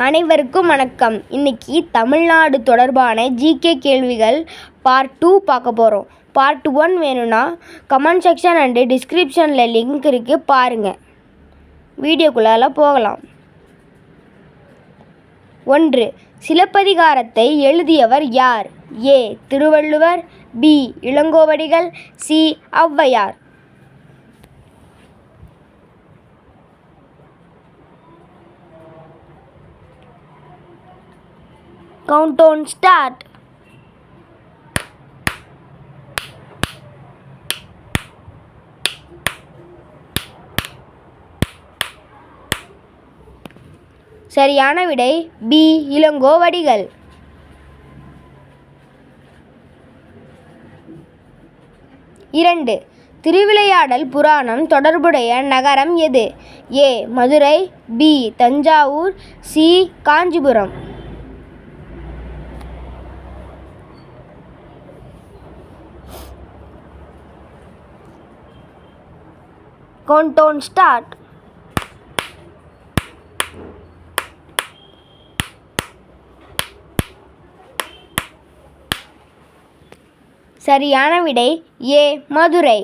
அனைவருக்கும் வணக்கம். இன்னைக்கு தமிழ்நாடு தொடர்பான ஜிகே கேள்விகள் பார்ட் 2 பார்க்க போகிறோம். பார்ட் 1 வேணும்னா கமெண்ட் செக்ஷன் அண்டு டிஸ்கிரிப்ஷனில் லிங்க் இருக்குது, பாருங்கள். வீடியோக்குள்ளால போகலாம். 1. சிலப்பதிகாரத்தை எழுதியவர் யார்? A. Thiruvalluvar, B. Ilangovadigal, C. Avvaiyar. Countdown start. சரியான விடை பி. இளங்கோவடிகள். 2. திருவிளையாடல் புராணம் தொடர்புடைய நகரம் எது? A. Madurai, B. Thanjavur, C. Kanchipuram. Countdown start. சரியான விடை ஏ. மதுரை.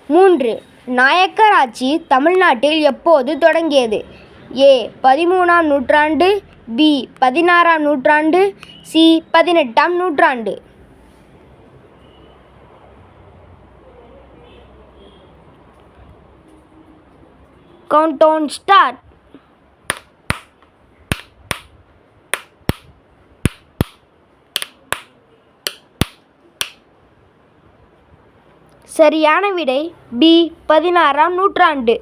3. நாயக்கர் ஆட்சி தமிழ்நாட்டில் எப்போது தொடங்கியது? ஏ. 13ஆம் நூற்றாண்டு, பி. 16ஆம் நூற்றாண்டு, சி. 18ஆம் நூற்றாண்டு. Countdown start. சரியான விடை பி. 16ஆம் நூற்றாண்டு.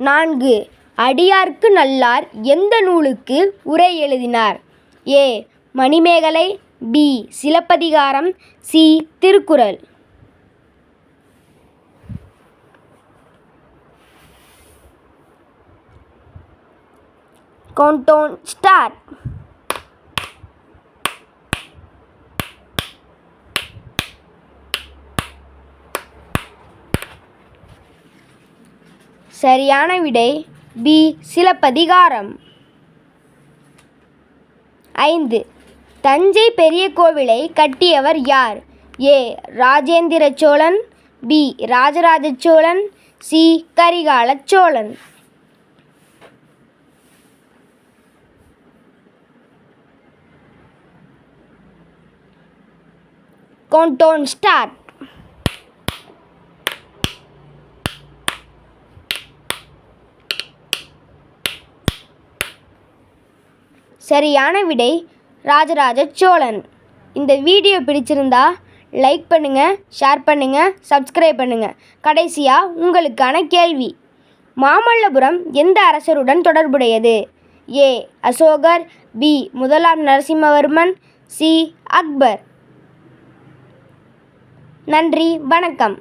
4. அடியார்க்கு நல்லார் எந்த நூலுக்கு உரை எழுதினார்? A. Manimekalai, B. Silappathikaram, C. Thirukkural. Countdown start. சரியான விடை பி. சிலப்பதிகாரம். 5. தஞ்சை பெரிய கோவிலை கட்டியவர் யார்? A. Rajendra Chola, B. Rajaraja Chola, C. Karikala Chola. Countdown start. சரியான விடை ராஜராஜ சோழன். இந்த வீடியோ பிடிச்சிருந்தா லைக் பண்ணுங்கள், ஷேர் பண்ணுங்கள், சப்ஸ்கிரைப் பண்ணுங்கள். கடைசியாக உங்களுக்கான கேள்வி: மாமல்லபுரம் எந்த அரசருடன் தொடர்புடையது? ஏ. அசோகர், பி. முதலாம் நரசிம்மவர்மன், சி. அக்பர். நன்றி, வணக்கம்.